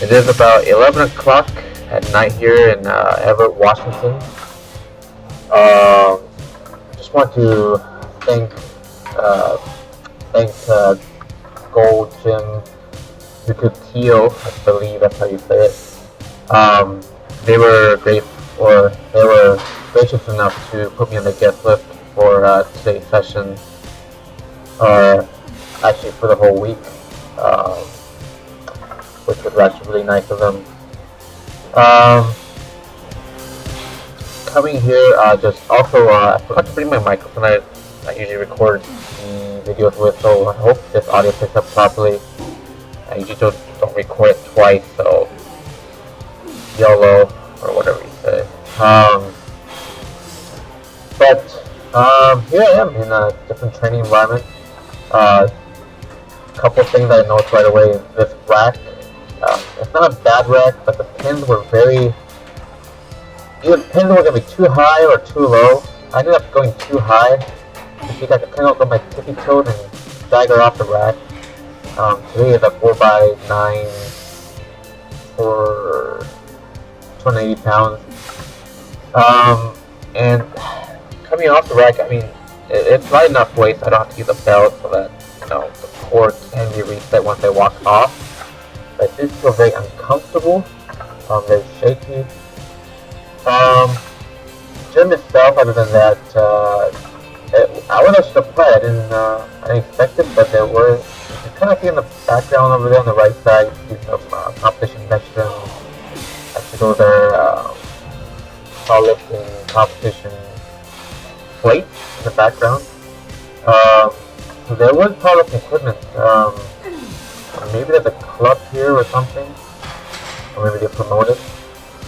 It is about 11 o'clock at night here in Everett, Washington. Just want to thank Gold Gym Ukutio, I believe that's how you say it. They were gracious enough to put me on the guest list for today's session, or actually for the whole week, which was actually really nice of them. Coming here, I forgot to bring my microphone I usually record the videos with, so I hope this audio picks up properly. I usually don't record it twice, so YOLO, or whatever you say. Here I am in a different training environment. Couple things I noticed right away is this rack. It's not a bad rack, but the pins were either the pins were going to be too high or too low. I ended up going too high. I think I could kind of go my tippy toes and stagger off the rack. Today is a 4x9 for 280 pounds. And coming off the rack, I mean, it's light enough weight so I don't have to use a belt so that, the core can be reset once I walk off. But I do feel very uncomfortable, very shaky. Gym itself, other than that, I was actually surprised. I didn't expect it, but you can kind of see in the background over there on the right side, you see some competition veterans. Actually, those are powerlifting competition plates in the background. So there was powerlifting equipment. Maybe there's a club here or something, or maybe they promote it,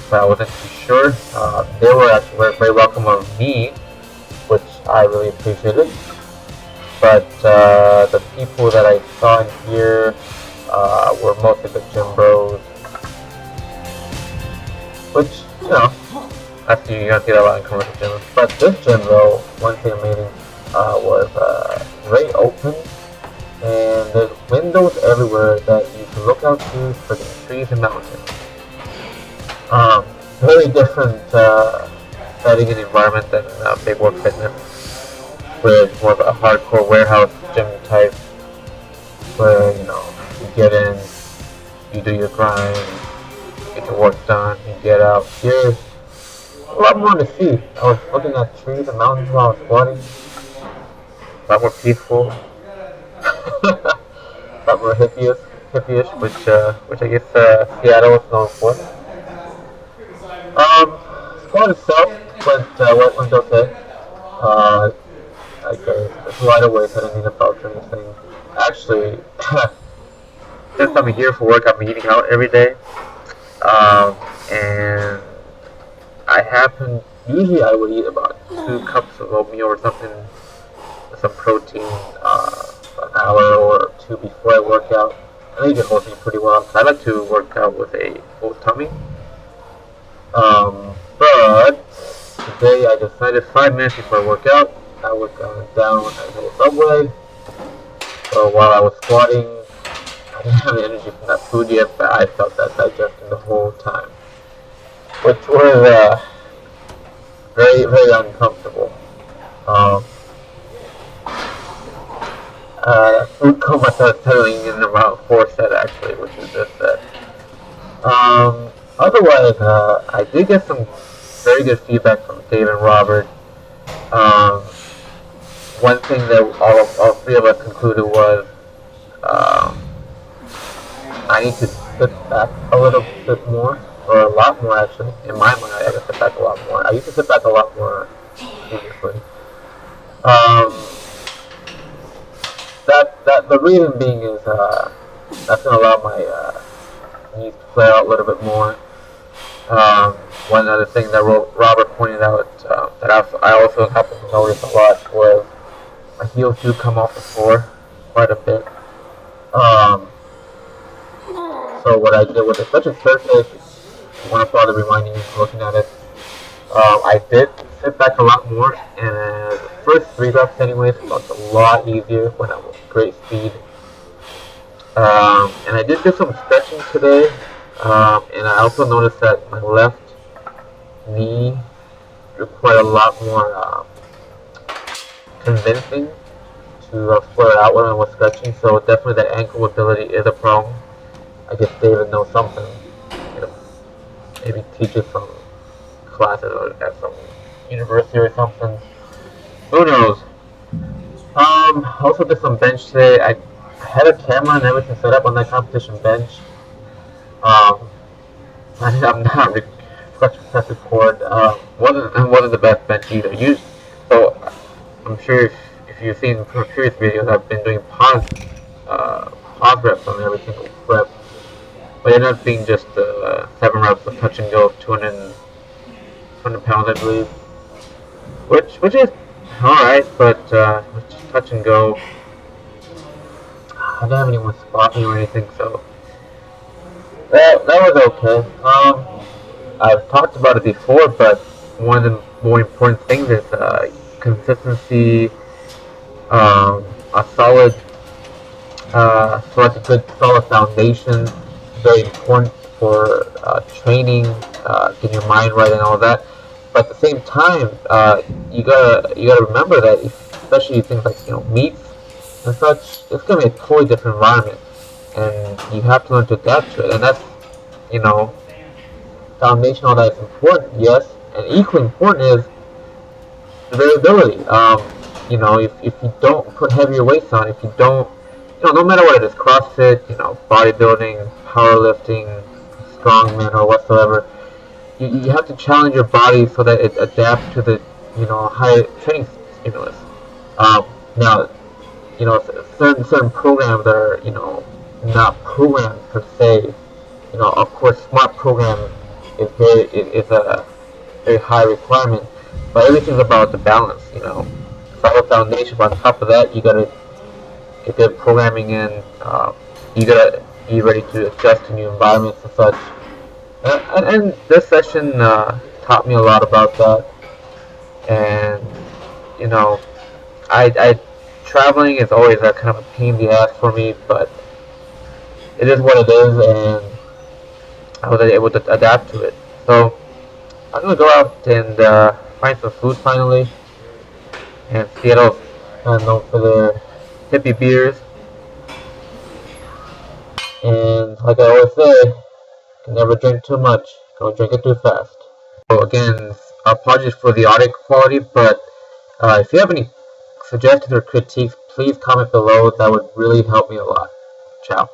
but I wasn't too sure. They were actually very welcome of me, which I really appreciated. But the people that I saw in here were mostly the gym bros, which, actually you're gonna see that a lot in commercial gyms. But this gym though, one thing amazing was very open, and there's windows everywhere that you can look out to for the trees and mountains. Very different setting and environment than Big Work Fitness, where it's more of a hardcore warehouse gym type, where you get in, you do your grind, you get your work done, you get out. Here's a lot more to see. I was looking at trees and mountains while I was squatting. A lot more peaceful. A lot more hippie-ish, which I guess Seattle is known for. Squat itself went okay. It's lighter weight, so I didn't need a belt or anything. Actually, since I'm here for work, I'm eating out every day. And usually I would eat about 2 cups of oatmeal or something, with some protein, an hour or 2 before I work out. I think it holds me pretty well. I like to work out with a full tummy. But today I decided 5 minutes before I work out, I would go down at the subway. So while I was squatting, I didn't have the energy from that food yet, but I felt that digesting the whole time, which was very, very uncomfortable. Food coma started settling in around 4 set actually, which is this set. Otherwise, I did get some very good feedback from Dave and Robert. One thing that all 3 of us concluded was I need to sit back a little bit more, or a lot more actually. In my mind, I gotta sit back a lot more. I used to sit back a lot more previously. The reason being is that's gonna allow my knees to flare out a little bit more. One other thing that Robert pointed out that I also happened to notice a lot was my heels do come off the floor quite a bit. So what I did with such a surface, I want to bother reminding you looking at it, I did sit back a lot more, and the first 3 reps anyways felt a lot easier when I was great speed. And I did do some stretching today. And I also noticed that my left knee required a lot more convincing to flare out when I was stretching, so definitely that ankle mobility is a problem. I guess David knows something, you know, maybe teaches some classes or at some university or something. Who knows? Also did some bench today. I had a camera and everything set up on that competition bench. I'm not press record. Wasn't the best bench either. So I'm sure if you've seen from previous videos, I've been doing pause reps on every single rep, but it ended up being just 7 reps of touch and go, 200 pounds, I believe, which is alright, but it's just touch and go. I didn't have anyone spot me or anything, so that was okay. I've talked about it before, but one of the more important things is consistency, a solid, select a good solid foundation. Very important for training, getting your mind right and all that. But at the same time, you gotta remember that, especially things like meats and such, it's gonna be a totally different environment, and you have to learn to adapt to it. And that's foundation, all that is important, yes, and equally important is the variability. If you don't put heavier weights on, if you don't, no matter what it is, CrossFit, bodybuilding, powerlifting, strongman, or whatsoever, you have to challenge your body so that it adapts to the, higher training stimulus. Now, certain programs that are, not programs per se. Of course, smart program is a very high requirement, but everything's about the balance. Solid foundation. But on top of that, you gotta get good programming in. You gotta be ready to adjust to new environments and such. And this session taught me a lot about that. And I traveling is always a kind of a pain in the ass for me, but it is what it is, and I was able to adapt to it. So I'm gonna go out and find some food finally. And Seattle's kind of known for their hippie beers. And like I always say, you can never drink too much. Don't drink it too fast. So again, apologies for the audio quality, but if you have any suggestions or critiques, please comment below. That would really help me a lot. Ciao.